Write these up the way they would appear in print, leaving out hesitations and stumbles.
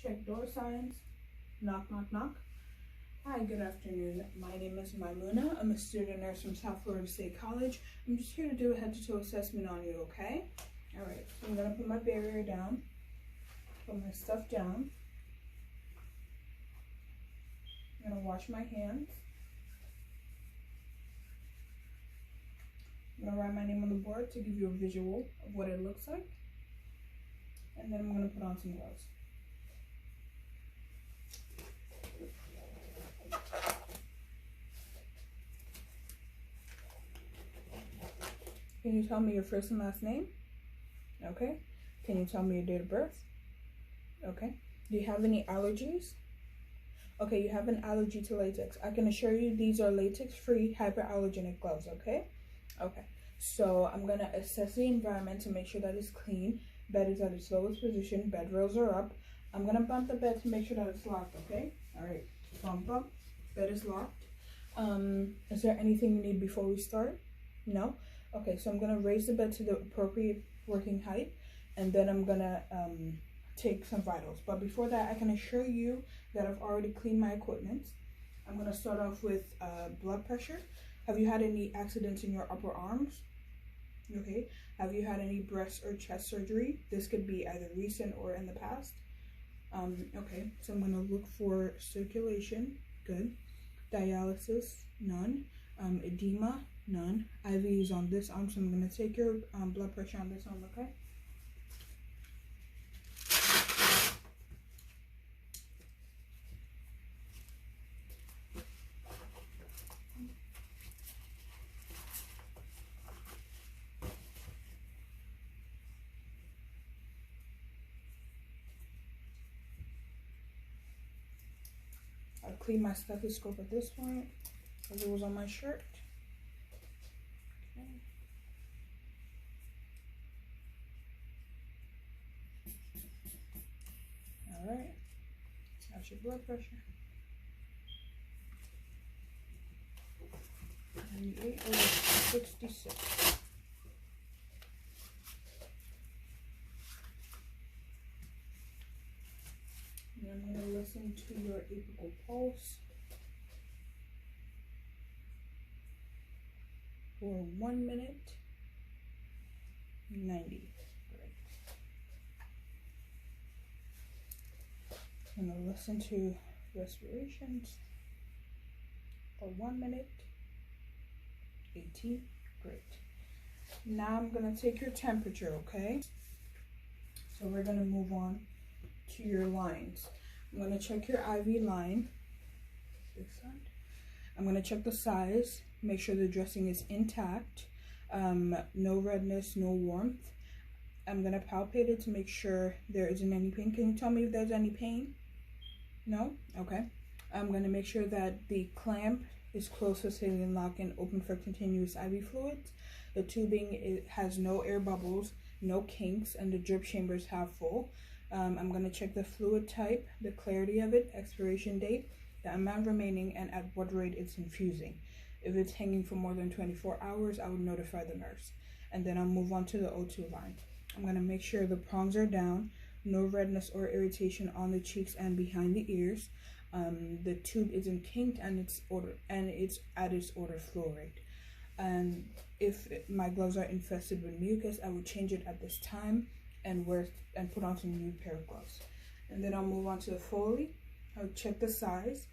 Check door signs. Knock, knock, knock. Hi, good afternoon. My name is Maimuna. I'm a student nurse from South Florida State College. I'm just here to do a head-to-toe assessment on you, okay? All right, so I'm gonna put my barrier down, put my stuff down. I'm gonna wash my hands. I'm gonna write my name on the board to give you a visual of what it looks like. And then I'm gonna put on some gloves. Can you tell me your first and last name? Okay. Can you tell me your date of birth? Okay. Do you have any allergies? Okay, you have an allergy to latex. I can assure you these are latex-free hyperallergenic gloves, okay? Okay. So I'm gonna assess the environment to make sure that it's clean. Bed is at its lowest position. Bed rails are up. I'm gonna bump the bed to make sure that it's locked, okay? All right. Bump up. Bed is locked. Is there anything you need before we start? No? Okay, so I'm gonna raise the bed to the appropriate working height, and then I'm gonna take some vitals. But before that, I can assure you that I've already cleaned my equipment. I'm gonna start off with blood pressure. Have you had any accidents in your upper arms? Okay. Have you had any breast or chest surgery? This could be either recent or in the past. Okay, so I'm gonna look for circulation. Good. Dialysis, none. Edema, none. IV is on this arm, so I'm going to take your blood pressure on this arm, okay? I'll clean my stethoscope at this point, because it was on my shirt. Okay. All right, that's your blood pressure. 98 over 66. And I'm going to listen to your apical pulse for 1 minute 90. Great. I'm going to listen to respirations for 1 minute 18. Great. Now I'm going to take your temperature, okay? So we're going to move on to your lines. I'm going to check your IV line. This side. I'm going to check the size, make sure the dressing is intact, no redness, no warmth. I'm going to palpate it to make sure there isn't any pain. Can you tell me if there's any pain? No? Okay. I'm going to make sure that the clamp is closed for saline lock and open for continuous IV fluids. The tubing has no air bubbles, no kinks, and the drip chamber is half full. I'm going to check the fluid type, the clarity of it, expiration date, the amount remaining, and at what rate it's infusing. If it's hanging for more than 24 hours, I would notify the nurse. And then I'll move on to the O2 line. I'm going to make sure the prongs are down, no redness or irritation on the cheeks and behind the ears. The tube isn't kinked and it's at its ordered flow rate. And if my gloves are infested with mucus, I would change it at this time and put on some new pair of gloves. And then I'll move on to the Foley. I'll check the size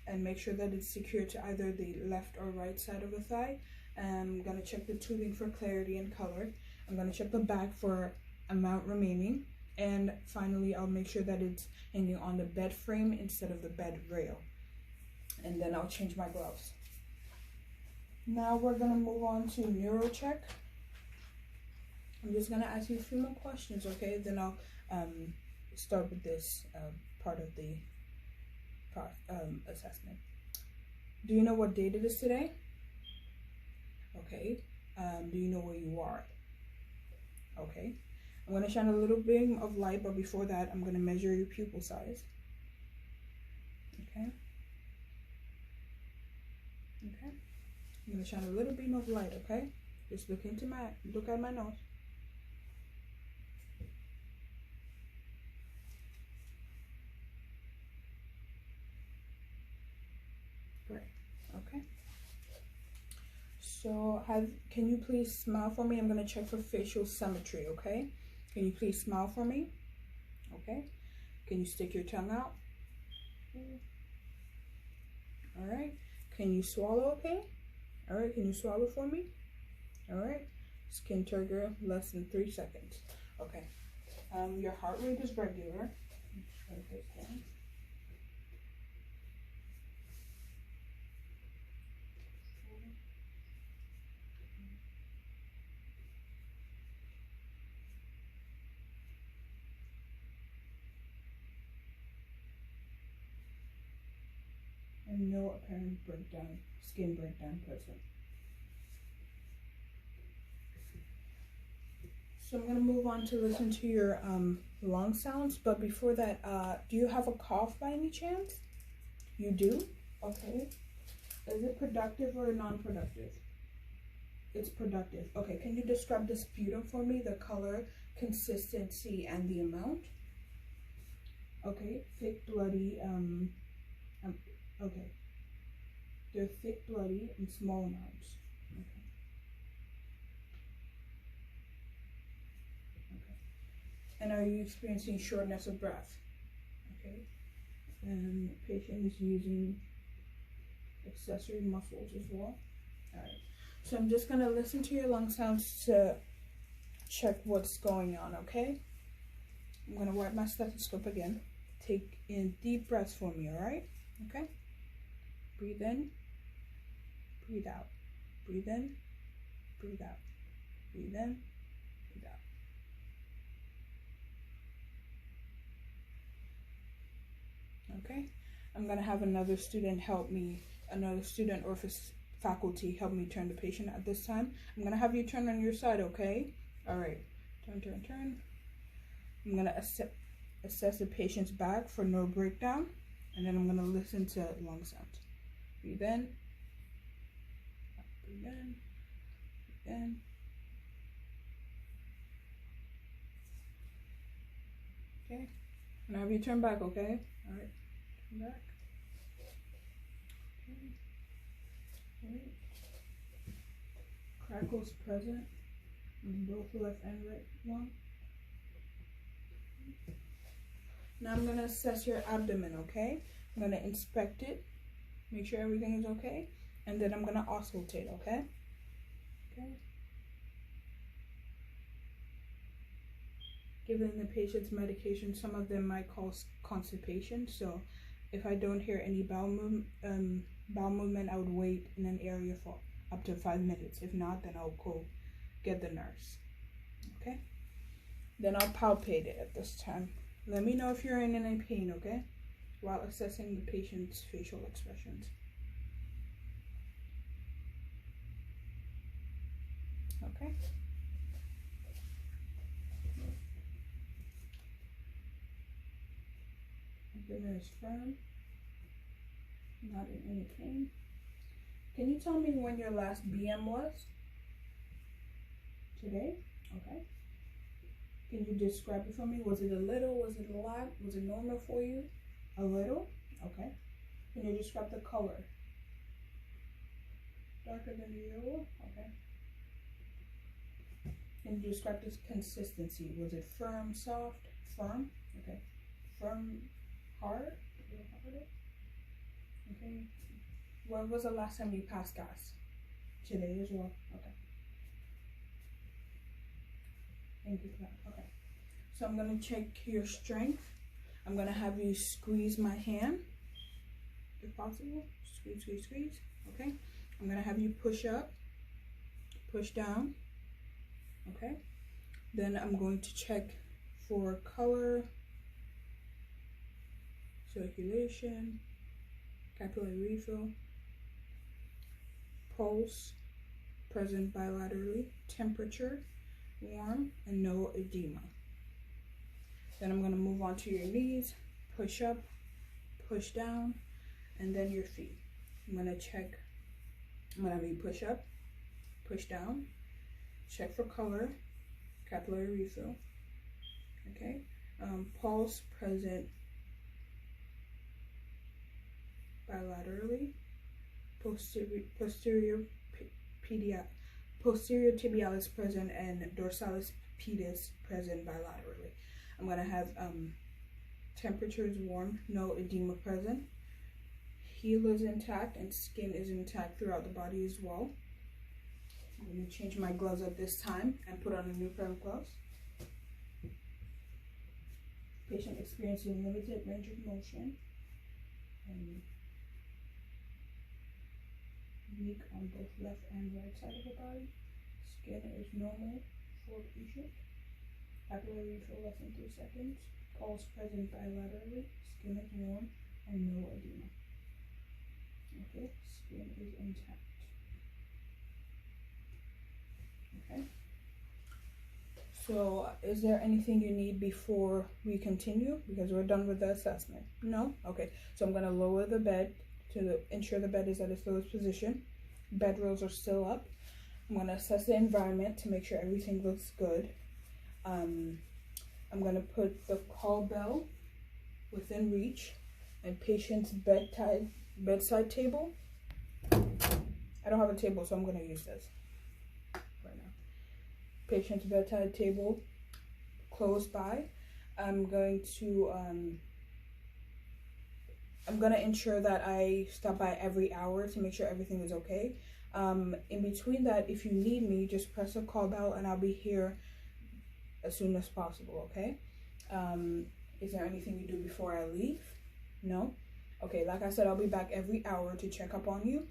and make sure that it's secured to either the left or right side of the thigh. I'm gonna check the tubing for clarity and color. I'm gonna check the back for amount remaining. And finally, I'll make sure that it's hanging on the bed frame instead of the bed rail. And then I'll change my gloves. Now we're gonna move on to neuro check. I'm just gonna ask you a few more questions, okay? Then I'll start with this part of the assessment. Do you know what date it is today? Okay. Do you know where you are? Okay. I'm gonna shine a little beam of light, but before that, I'm gonna measure your pupil size. Okay. Okay. I'm gonna shine a little beam of light, okay? Just look at my nose. So can you please smile for me? I'm gonna check for facial symmetry, okay? Can you please smile for me? Okay. Can you stick your tongue out? All right. Can you swallow, okay? All right, can you swallow for me? All right. Skin trigger, less than 3 seconds. Okay. Your heart rate is regular. Let's write this down. And no apparent breakdown, skin breakdown present. So I'm gonna move on to listen to your lung sounds, but before that, do you have a cough by any chance? You do? Okay. Is it productive or non-productive? It's productive. Okay, can you describe the sputum for me, the color, consistency, and the amount? Okay, thick, bloody, okay. They're thick, bloody, in small amounts. Okay. Okay. And are you experiencing shortness of breath? Okay. And the patient is using accessory muscles as well. All right. So I'm just gonna listen to your lung sounds to check what's going on, okay? I'm gonna wipe my stethoscope again. Take in deep breaths for me, all right? Okay? Breathe in, breathe out. Breathe in, breathe out. Breathe in, breathe out. Okay? I'm gonna have another student help me, another student or faculty help me turn the patient at this time. I'm gonna have you turn on your side, okay? All right, turn, turn, turn. I'm gonna assess the patient's back for no breakdown, and then I'm gonna listen to lung sounds. Breathe in, breathe in, breathe in. Okay, and have you turn back, okay? All right, turn back. Okay. All right. Crackles present in both left and right lung. Now I'm gonna assess your abdomen, okay? I'm gonna inspect it, make sure everything is okay, and then I'm gonna auscultate, okay? Okay. Giving the patient's medication, some of them might cause constipation, so if I don't hear any bowel movement, I would wait in an area for up to 5 minutes. If not, then I'll go get the nurse. Okay? Then I'll palpate it at this time. Let me know if you're in any pain, okay? While assessing the patient's facial expressions. Okay? Abdomen is firm, not in any pain. Can you tell me when your last BM was? Today? Okay. Can you describe it for me? Was it a little? Was it a lot? Was it normal for you? A little? Okay. Can you describe the color? Darker than the yellow? Okay. Can you describe this consistency? Was it firm, soft? Firm? Okay. Firm, hard? Okay. When was the last time you passed gas? Today as well? Okay. Thank you for that. Okay. So I'm going to check your strength. I'm going to have you squeeze my hand, if possible. Squeeze, squeeze, squeeze. Okay. I'm going to have you push up, push down. Okay. Then I'm going to check for color, circulation, capillary refill, pulse, present bilaterally, temperature, warm, and no edema. Then I'm going to move on to your knees, push up, push down, and then your feet. I'm going to check, I'm going to have you push up, push down, check for color, capillary refill, okay, pulse present bilaterally, posterior posterior tibialis present and dorsalis pedis present bilaterally. I'm going to have temperature is warm, no edema present. Heel is intact and skin is intact throughout the body as well. I'm going to change my gloves at this time and put on a new pair of gloves. Patient experiencing limited range of motion and weak on both left and right side of the body. Skin is normal for patient. Capillary refill less than 3 seconds. Pulse present bilaterally. Skin is warm and no edema. Okay, skin is intact. Okay. So, is there anything you need before we continue? Because we're done with the assessment. No? Okay. So I'm going to lower the bed to ensure the bed is at its lowest position. Bed rails are still up. I'm going to assess the environment to make sure everything looks good. I'm going to put the call bell within reach and patient's bedside table. I don't have a table, so I'm going to use this right now. Patient's bedside table close by. I'm going to ensure that I stop by every hour to make sure everything is okay. In between that, if you need me, just press a call bell and I'll be here as soon as possible, okay? Is there anything you do before I leave? No? Okay, like I said, I'll be back every hour to check up on you.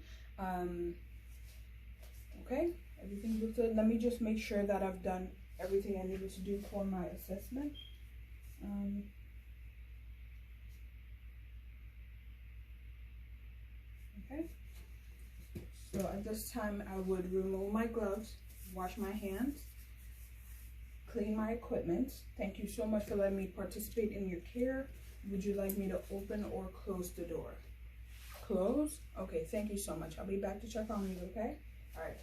Okay, everything looks good. Let me just make sure that I've done everything I needed to do for my assessment. Okay, so at this time I would remove my gloves, wash my hands, clean my equipment. Thank you so much for letting me participate in your care. Would you like me to open or close the door? Close? Okay, thank you so much. I'll be back to check on you, okay? All right.